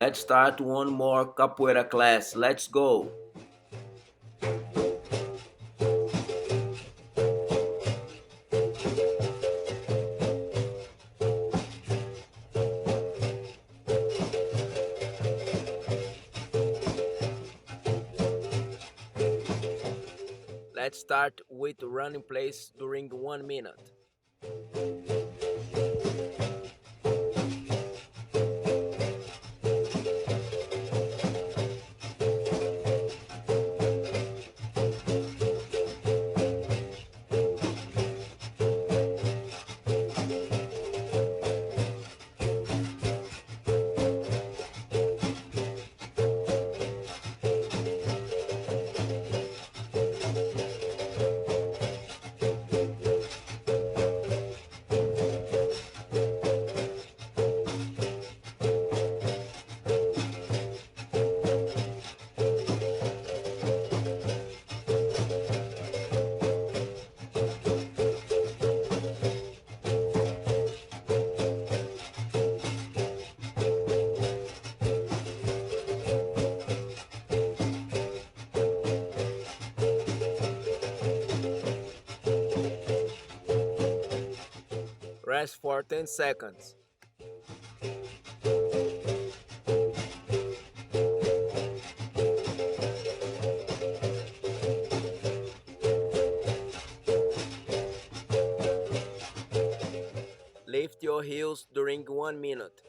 Let's start one more capoeira class. Let's go. Let's start with running place during 1 minute. Rest for 10 seconds. Lift your heels during 1 minute.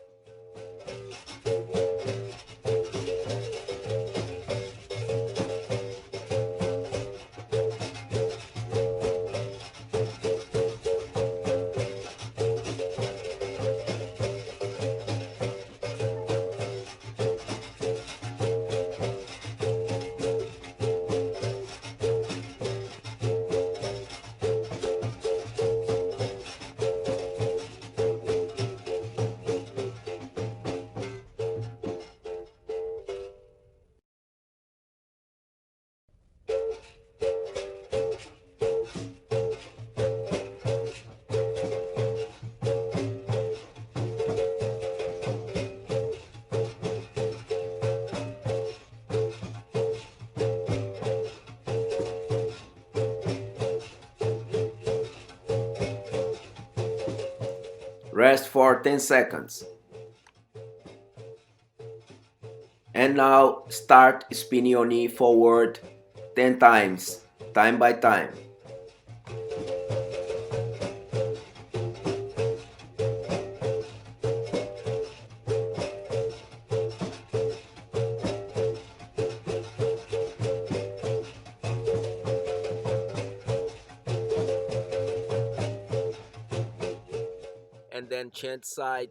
Rest for 10 seconds. And now start spinning your knee forward 10 times, time by time. And then change side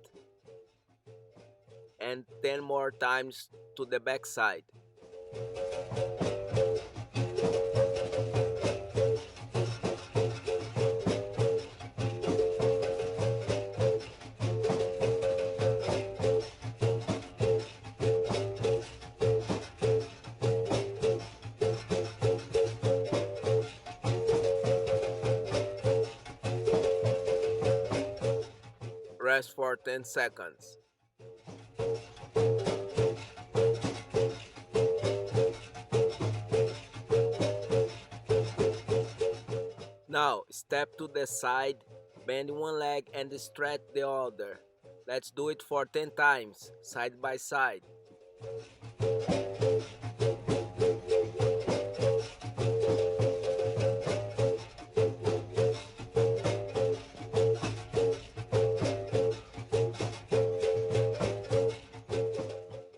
and 10 more times to the back side. Rest for 10 seconds. Now step to the side, bend one leg and stretch the other. Let's do it for 10 times, side by side.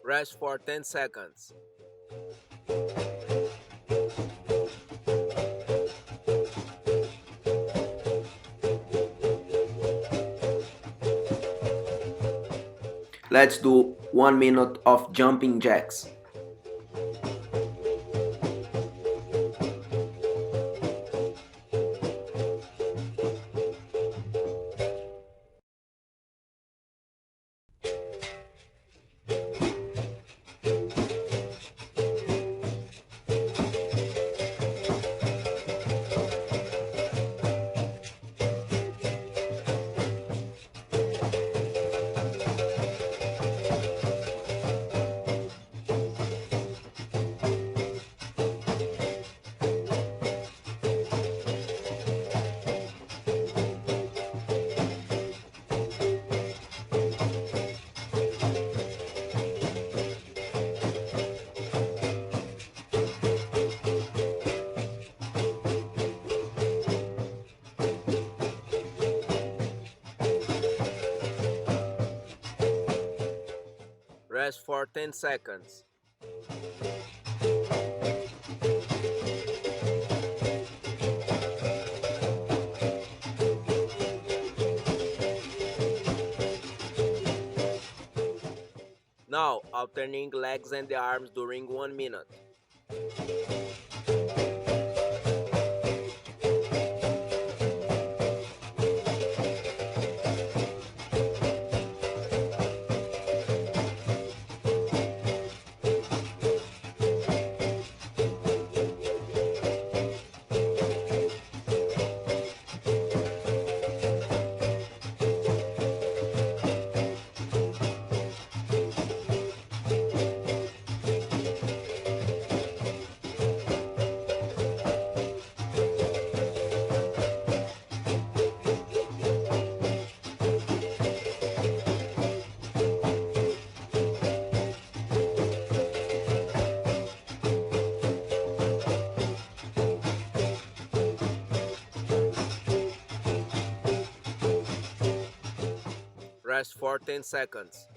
Rest for 10 seconds. Let's do 1 minute of jumping jacks. Rest for 10 seconds. Now, alternating legs and the arms during 1 minute. Rest for 10 seconds.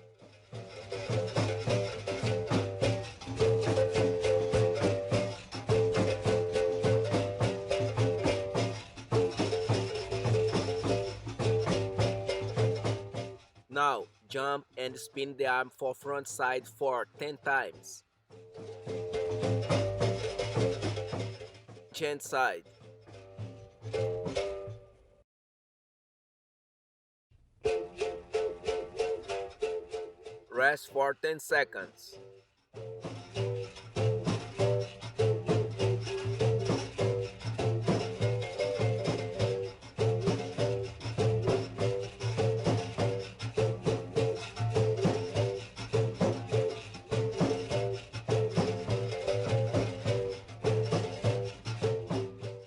Now, jump and spin the arm for front side for 10 times. Change side. Rest for 10 seconds.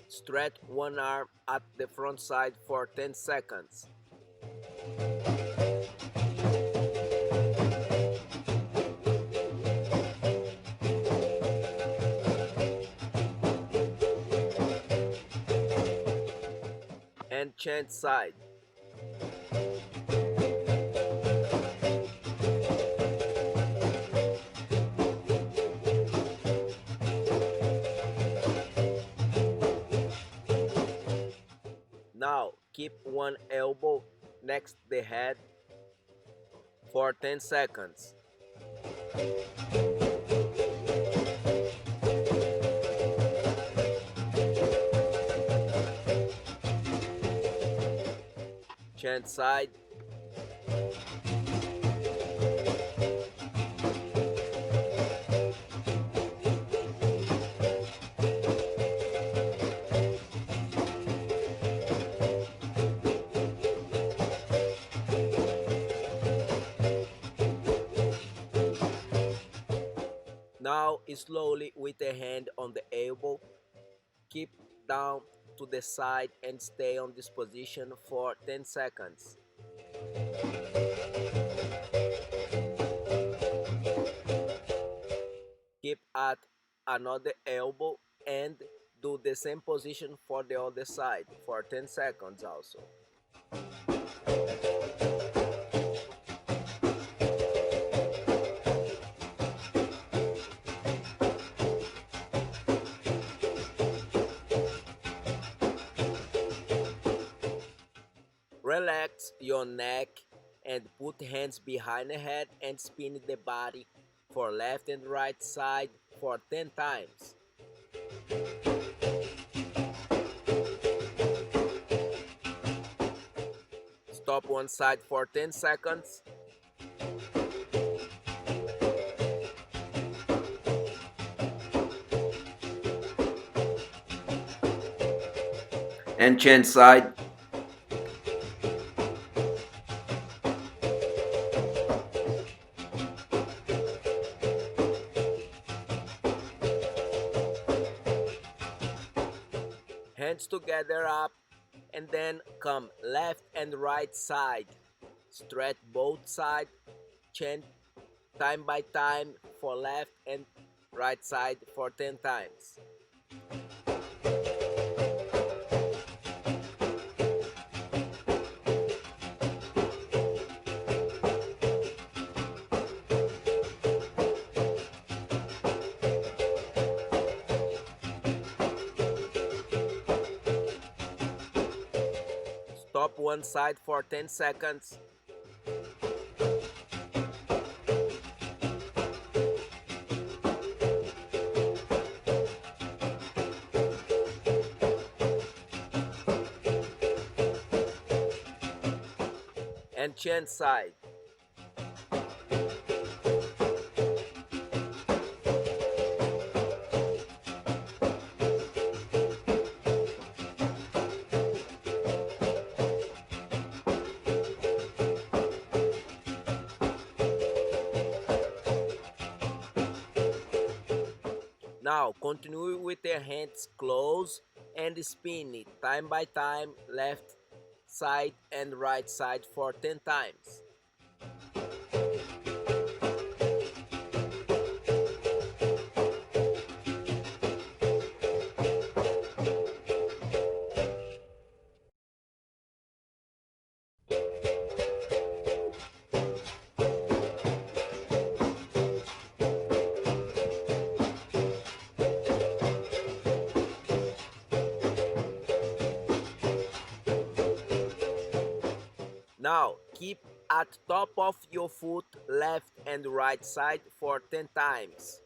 Stretch one arm at the front side for 10 seconds. And change side. Now keep one elbow next the head for 10 seconds. Change side. Now slowly with the hand on the elbow, keep down to the side and stay on this position for 10 seconds. Keep at another elbow and do the same position for the other side for 10 seconds also. Relax your neck and put hands behind the head and spin the body for left and right side for 10 times. Stop one side for 10 seconds. And change side. Hands together up and then come left and right side. Stretch both sides, change time by time for left and right side for 10 times. Stop one side for 10 seconds. And change side. Now continue with your hands closed and spin it time by time, left side and right side for 10 times. Now keep at top of your foot left and right side for 10 times.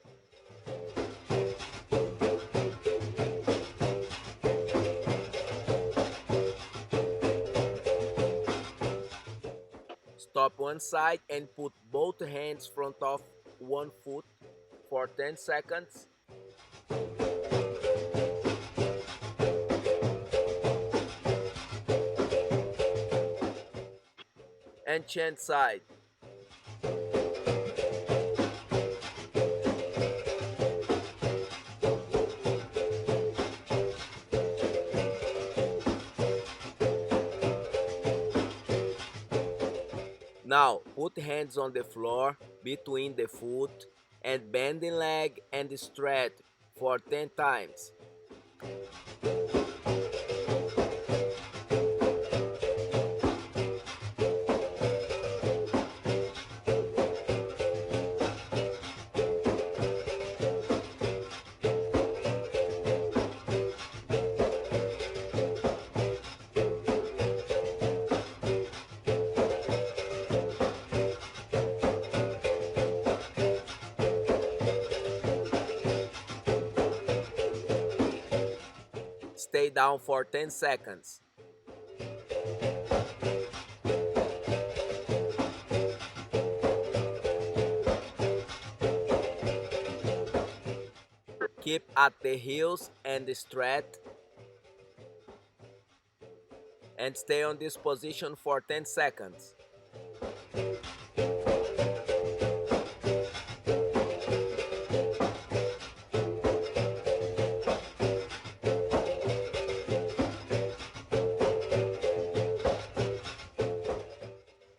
Stop one side and put both hands front of one foot for 10 seconds. And change side. Now put hands on the floor between the foot and bend the leg and stretch for 10 times. Stay down for 10 seconds. Keep at the heels and stretch. And stay on this position for 10 seconds.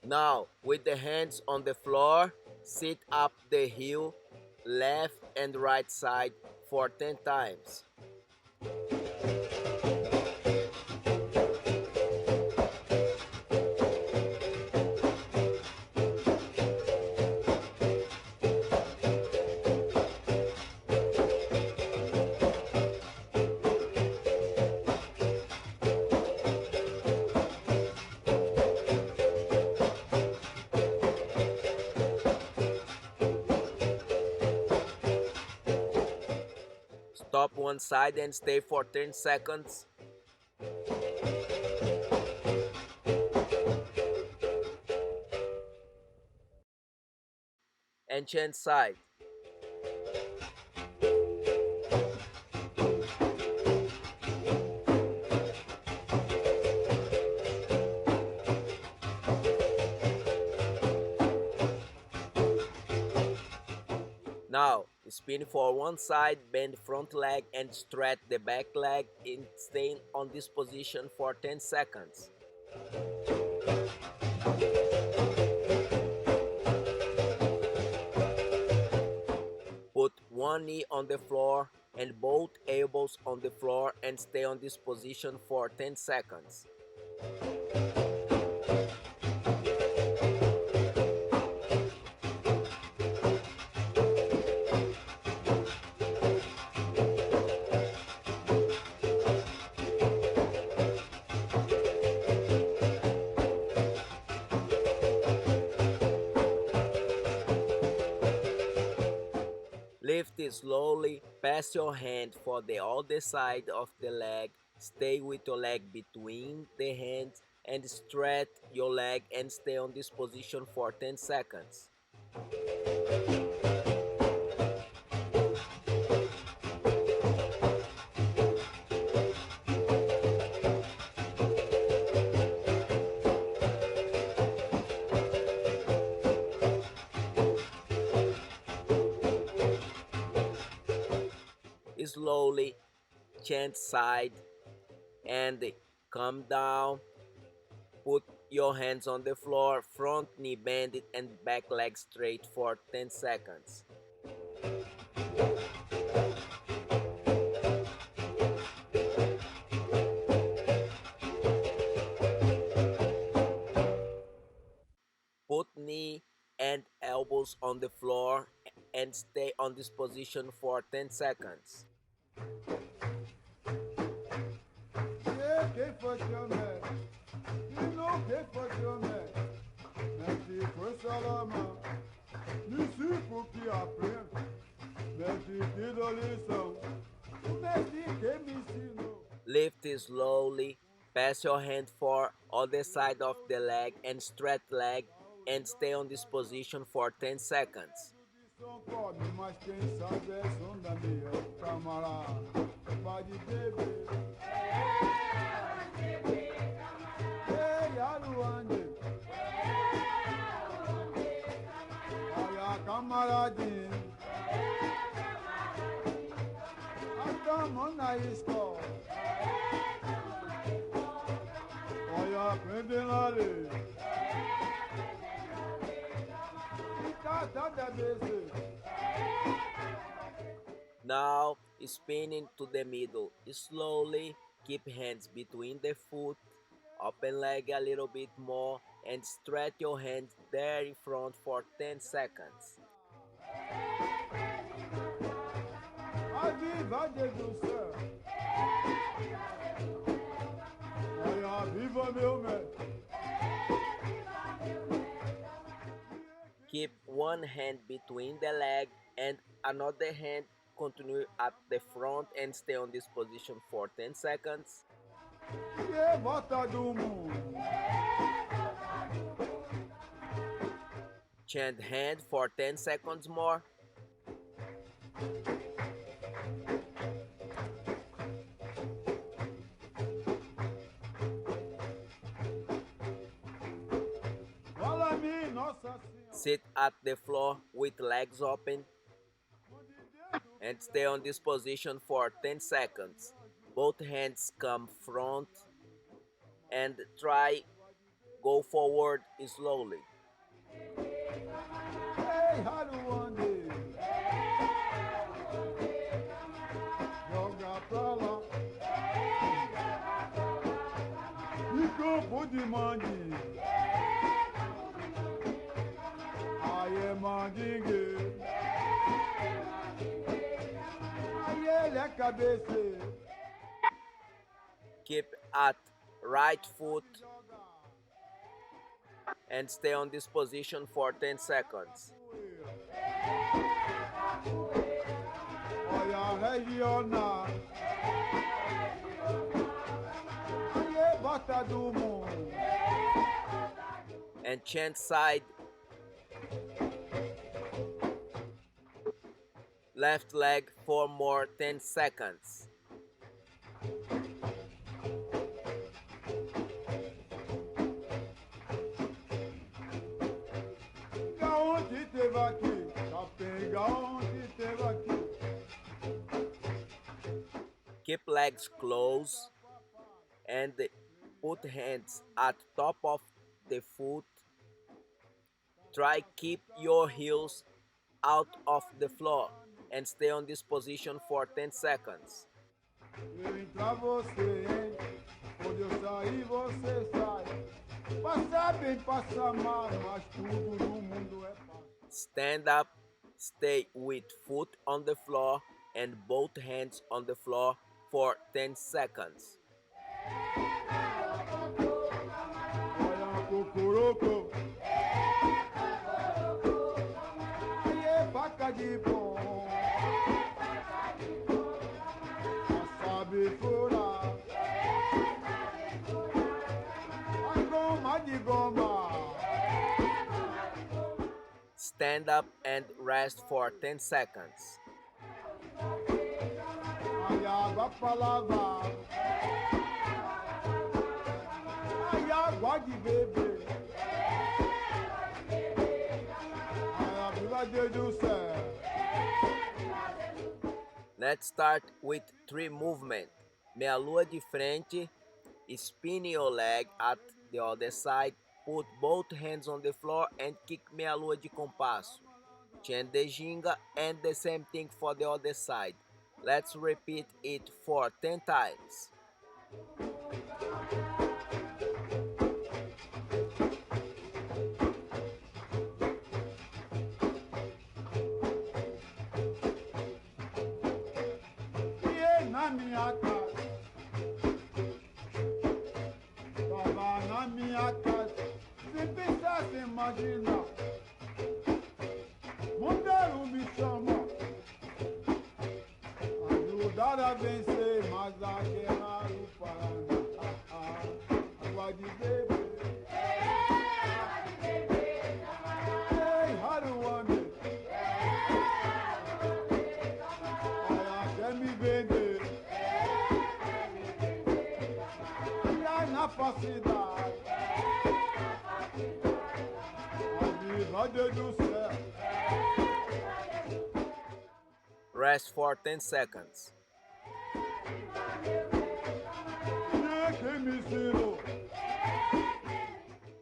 Now, with the hands on the floor, sit up the heel, left and right side for 10 times. Stop one side and stay for 10 seconds. And change side. Now, spin for one side, bend front leg and stretch the back leg and stay on this position for 10 seconds. Put one knee on the floor and both elbows on the floor and stay on this position for 10 seconds. Lift it slowly, pass your hand for the other side of the leg, stay with your leg between the hands and stretch your leg and stay on this position for 10 seconds. Slowly change side and come down. Put your hands on the floor, front knee bended and back leg straight for 10 seconds. Put knee and elbows on the floor and stay on this position for 10 seconds. Lift it slowly, pass your hand for other side of the leg and stretch leg and stay on this position for 10 seconds. Now spinning to the middle. Slowly keep hands between the foot, open leg a little bit more and stretch your hands there in front for 10 seconds. Keep one hand between the leg and another hand continue at the front and stay on this position for 10 seconds. Change hand for 10 seconds more. Sit at the floor with legs open and stay on this position for 10 seconds. Both hands come front and try go forward slowly. Keep at right foot and stay on this position for 10 seconds. And change side. Left leg for more 10 seconds. Keep legs close and put hands at top of the foot. Try keep your heels out of the floor and stay on this position for 10 seconds. Stand up, stay with foot on the floor and both hands on the floor for 10 seconds. fura, a goma de goma. Stand up and rest for 10 seconds. Ai água pra lavar, ai água de beber, ai a viva Deus do céu. Let's start with 3 movements. Meia lua de frente, spin your leg at the other side, put both hands on the floor and kick meia lua de compasso. Chant the ginga and the same thing for the other side. Let's repeat it for 10 times. E na minha casa, tava na minha casa, se pensasse imaginar, Monteiro me chama, ajudar a vencer, mas a guerra no Paraná, água de beber. Ei, Haruane, olha, quer me vender, e aí na facilidade, a viva Deus do céu. Rest for 10 seconds. Quem me ensinou?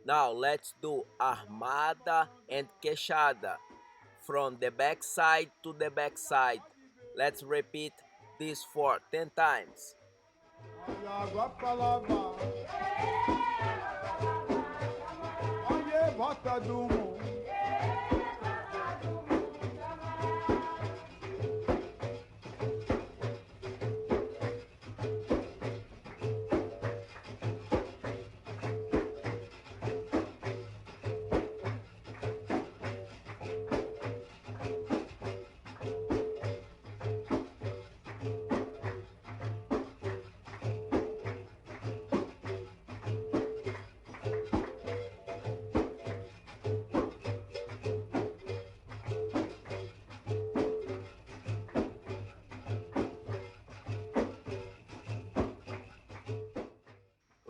Now let's do armada and queixada from the back side to the back side. Let's repeat this for 10 times. Olha água pra lavar, olha bota do mundo.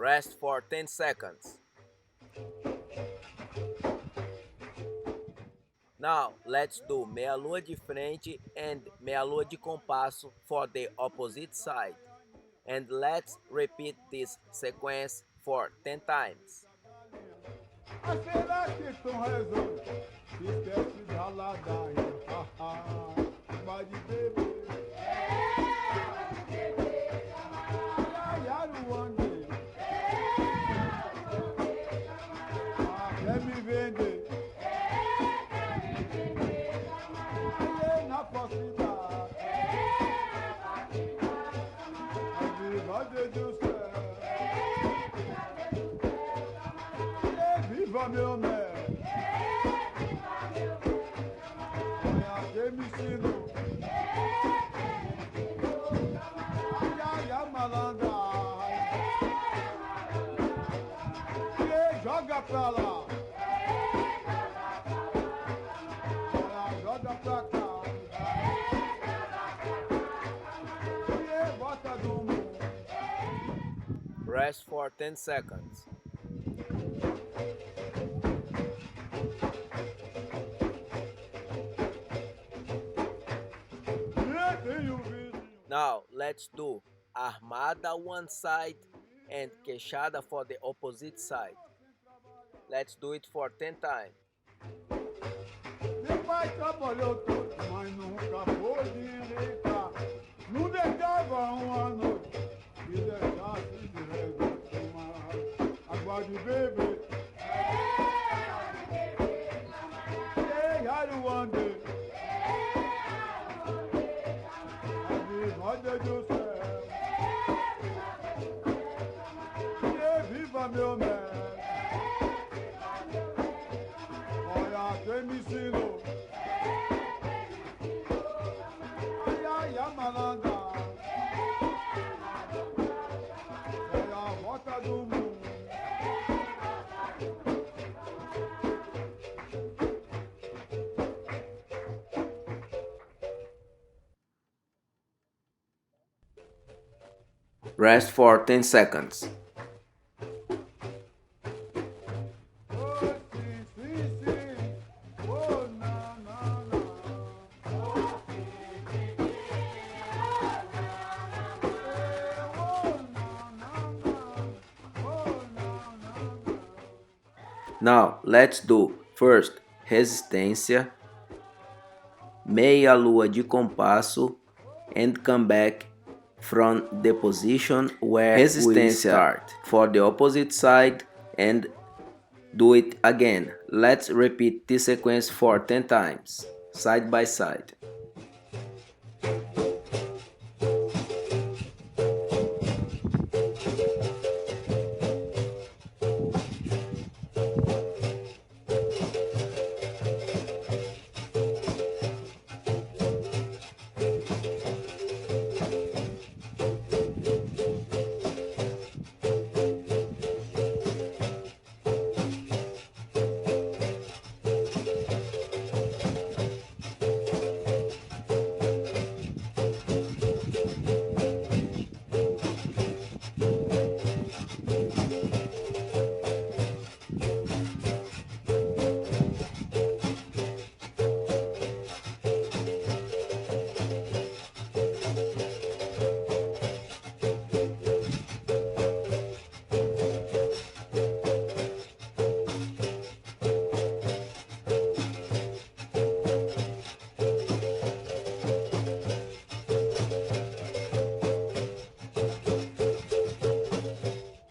Rest for 10 seconds. Now let's do meia lua de frente and meia lua de compasso for the opposite side. And let's repeat this sequence for 10 times. Ah, será que estão rezando? Esquece da ladainha, vai de beber. Ai, Aruane, quer me vender? Ai, na facilidade, a viva Deus do céu. Viva meu mestre, olha quem me ensinou. Ai, ai, a malandra, e joga pra lá, olha, joga pra cá, e bota do mundo. Rest for 10 seconds. Now let's do armada one side and queixada for the opposite side. Let's do it for 10 times. Meu pai trabalhou todo, mas nunca pôde enricar. Não deixava uma noite que deixasse de regar água de beber. Ei, Aruande, a viva Deus do céu. E viva meu mestre, olha quem me ensinou. Rest for 10 seconds. Oh, sim, sim, sim. Oh, não, não, não. Now, let's do first resistência, meia lua de compasso, and come back from the position where we start for the opposite side and do it again. Let's repeat this sequence for 10 times, side by side.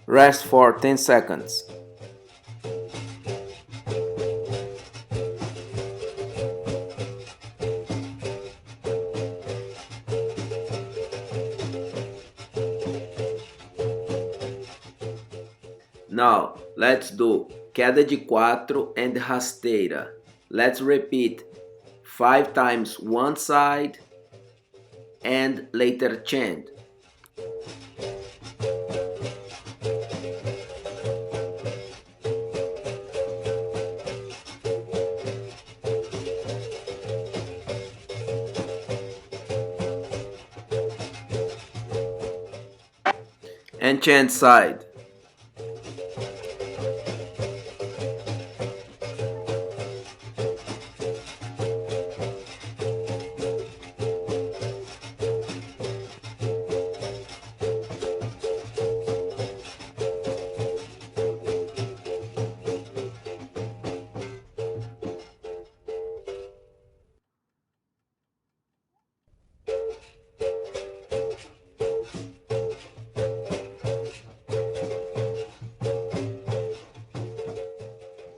Rest for 10 seconds. Now, let's do queda de 4 and rasteira. Let's repeat 5 times one side and later chant. And chant side.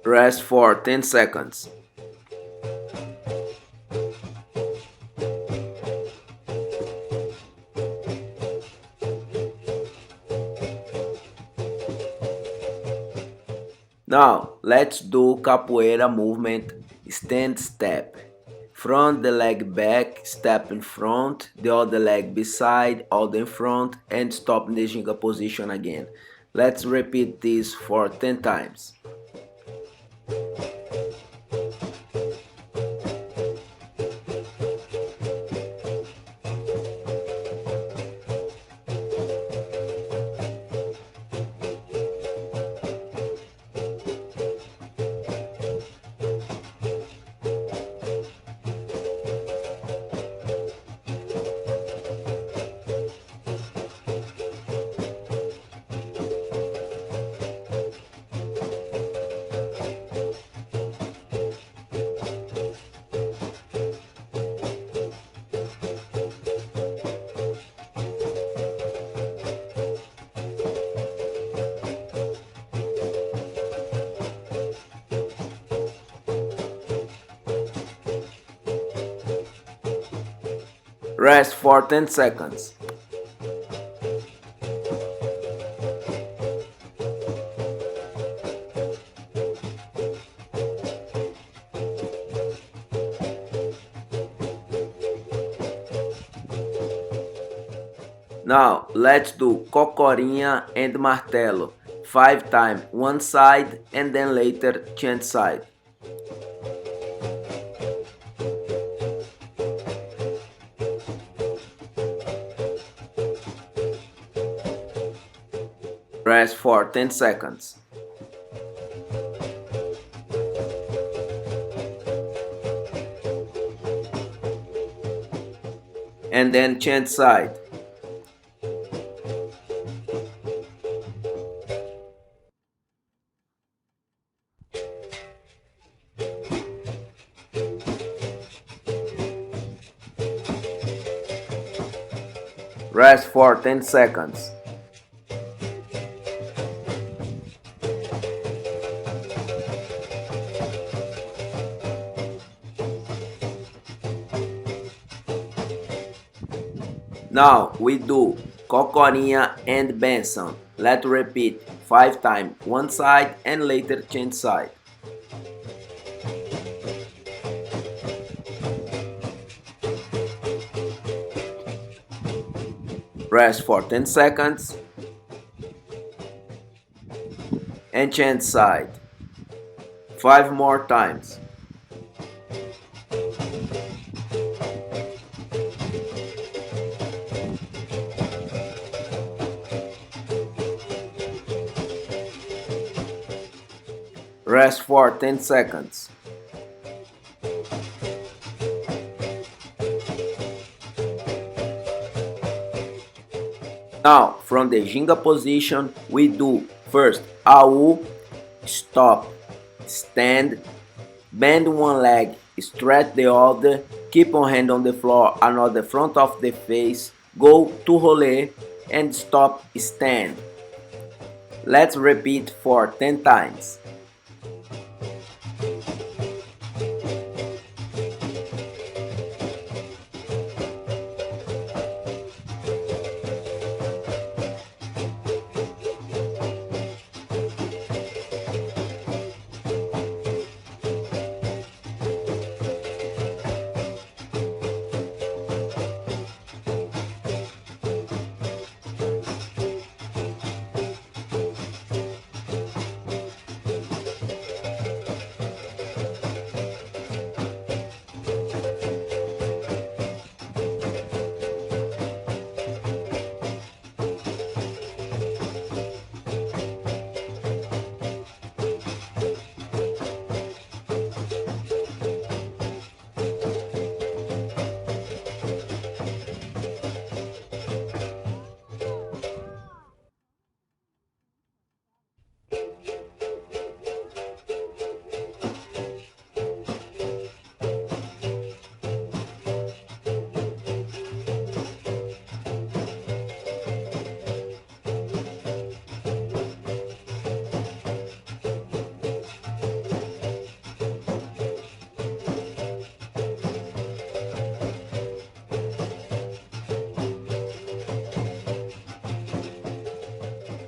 Rest for 10 seconds. Now, let's do capoeira movement stand step. Front the leg back, step in front, the other leg beside, other in front, and stop in the ginga position again. Let's repeat this for 10 times. Rest for 10 seconds. Now, let's do cocorinha and martelo. 5 times one side and then later chant side. Rest for 10 seconds. And then change side. Rest for 10 seconds. Now we do Cocorinha and Benson. Let's repeat 5 times one side and later change side. Rest for 10 seconds and change side 5 more times. Rest for 10 seconds. Now, from the ginga position, we do first AU, stop, stand, bend one leg, stretch the other, keep one hand on the floor, another front of the face, go to rolê, and stop, stand. Let's repeat for 10 times.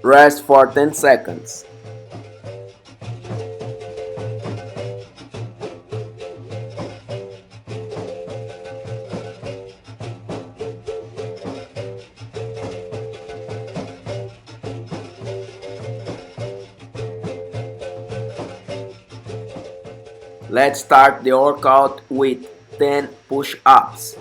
Rest for 10 seconds. Let's start the workout with 10 push-ups.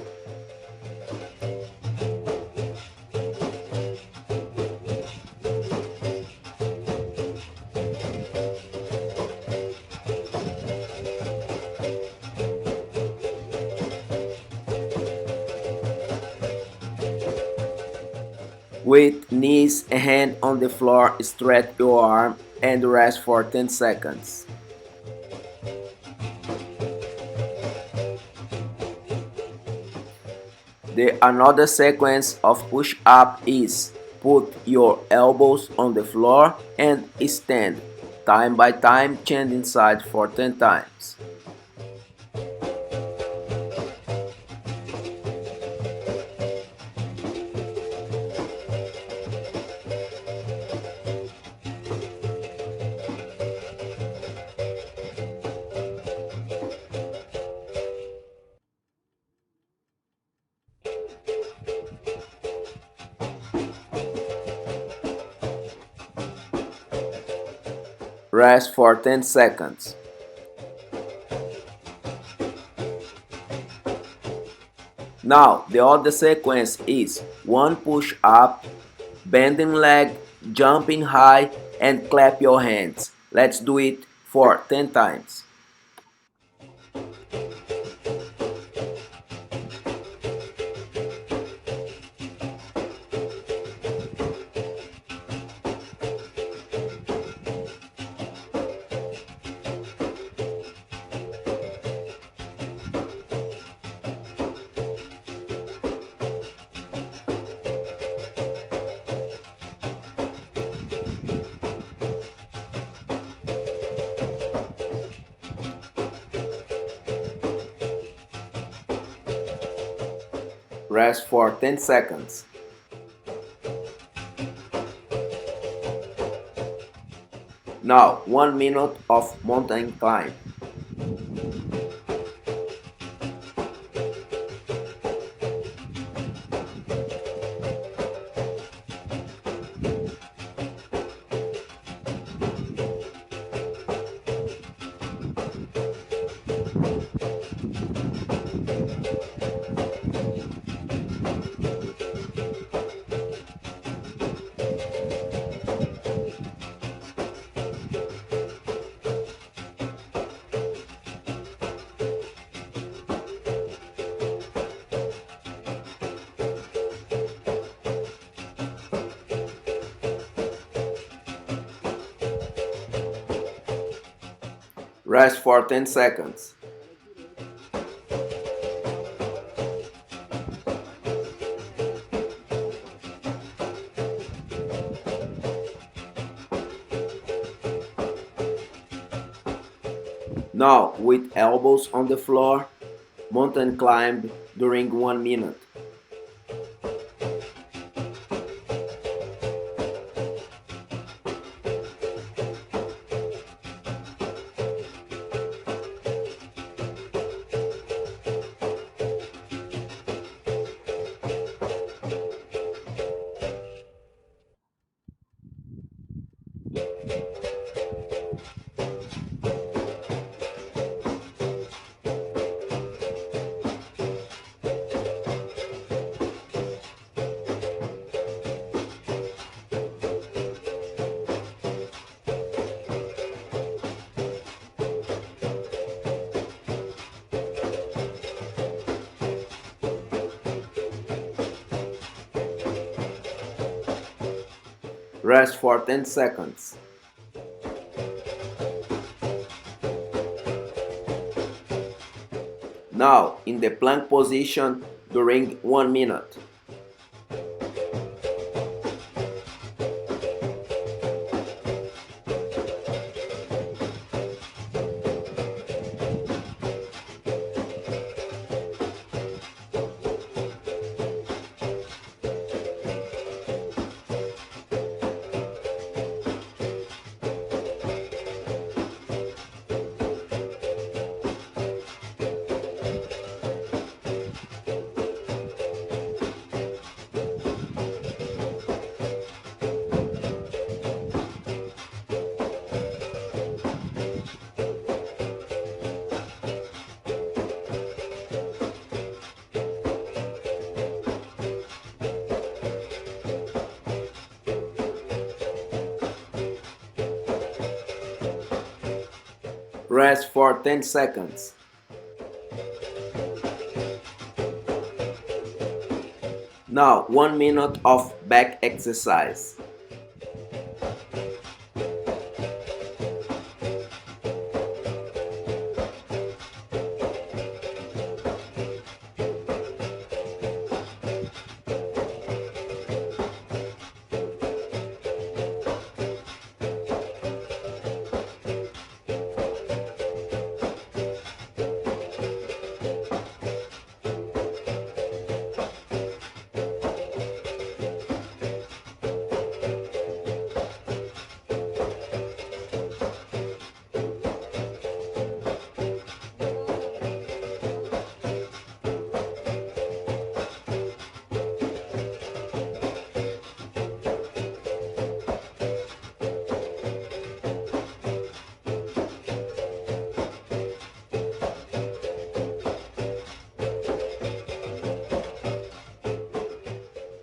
With knees and hand on the floor, stretch your arm and rest for 10 seconds. The another sequence of push-up is put your elbows on the floor and stand, time by time, changing side for 10 times. Rest for 10 seconds. Now, the other sequence is one push up, bending leg, jumping high and clap your hands. Let's do it for 10 times. Rest for 10 seconds. Now 1 minute of mountain climb. Rest for 10 seconds. Now, with elbows on the floor, mountain climb during 1 minute. Rest for 10 seconds. Now, in the plank position during 1 minute. Rest for 10 seconds. Now 1 minute of back exercise.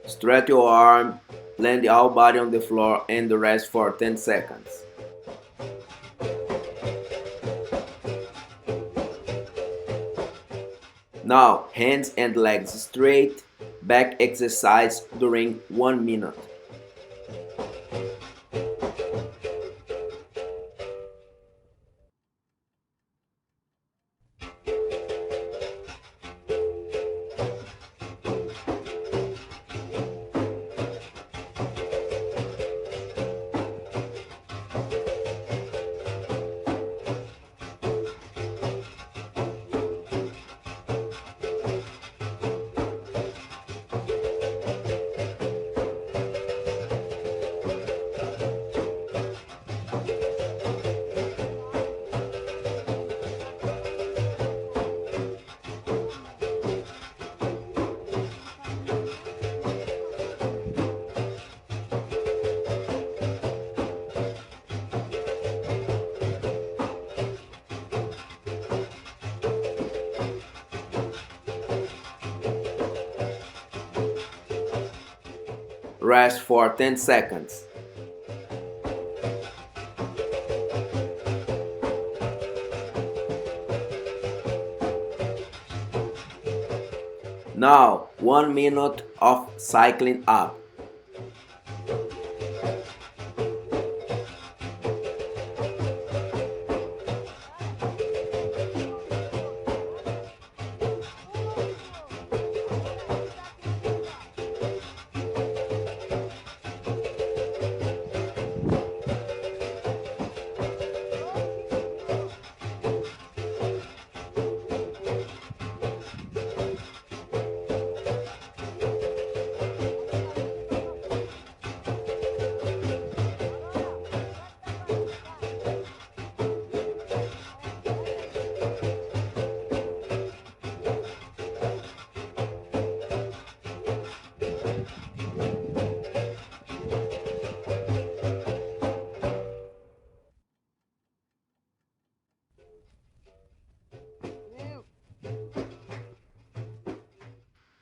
Stretch your arm Land the whole body on the floor and rest for 10 seconds. Now, hands and legs straight, back exercise during 1 minute. Rest for 10 seconds. Now, 1 minute of cycling up.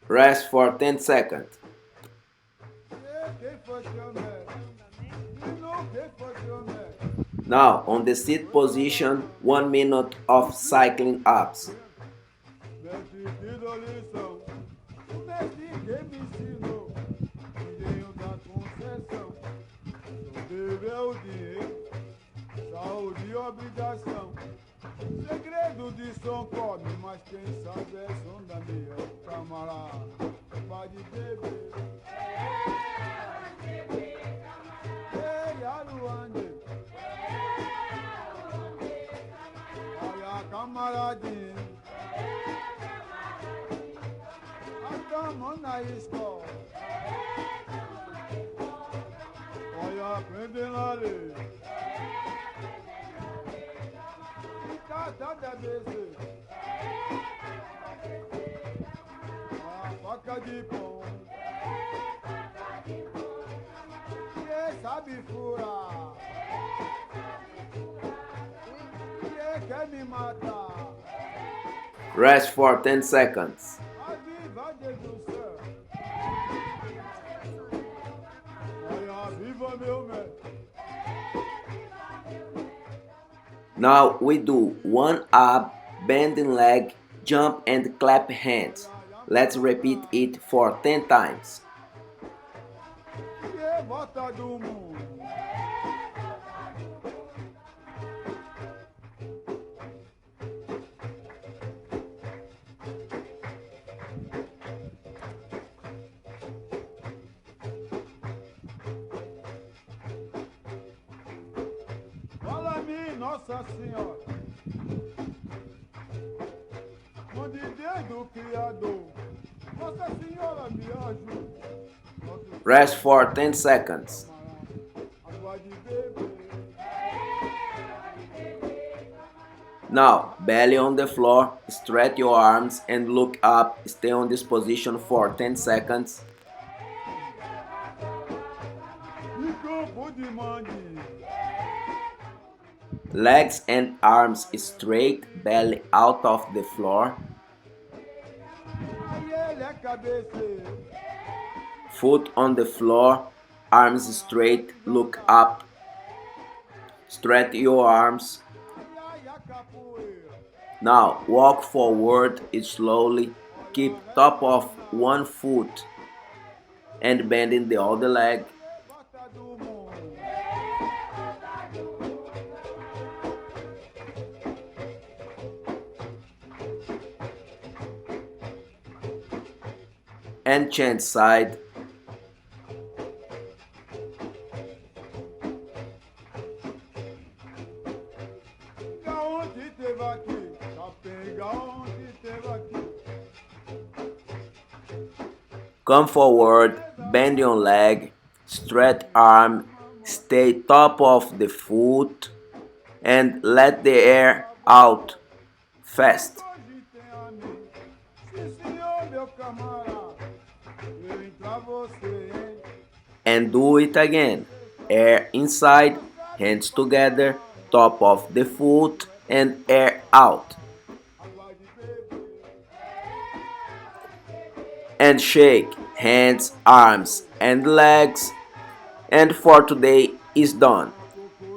Rest for 10 seconds. Now, on the seat position, 1 minute of cycling ups. Saúde e obrigação. Segredo de som come, mas quem sabe é som da minha camarada. Pode beber. Ei, Aruande. Olha, camaradinho. A mão na escola. Olha, aprende na lei. Cada vez a faca de pão que sabe furar que quer me matar. Rest for 10 seconds. A viva do céu. Olha, viva meu médico. Now we do 1 up, bending leg, jump and clap hands. Let's repeat it for 10 times. Volta do mundo. Fala-me, Nossa Senhora, mão de Deus do Criador, Nossa Senhora me ajuda. Rest for 10 seconds. Água de beber. Now, belly on the floor, stretch your arms and look up. Stay on this position for 10 seconds. E campo de mandinga. Legs and arms straight, belly out of the floor. Aí ele é cabeceiro. Foot on the floor, arms straight, look up, stretch your arms. Ai, ai, a capoeira. Now walk forward slowly, keep top of one foot and bending the other leg. Bota do mundo. And change side. Gaonde teve aqui, capim, gaonde teve aqui. Come forward, bend your leg, stretch arm, stay top of the foot and let the air out fast. Hoje tem a mim. Sim, senhor, meu camarada. Eu entrar você, hein? And do it again. Air inside, hands together, top of the foot and air out. Água de beber. And shake hands, arms and legs. And for today is done.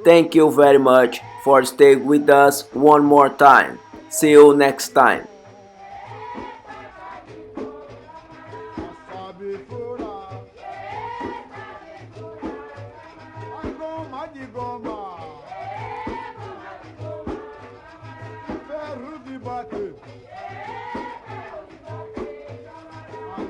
Thank you very much for staying with us one more time. See you next time.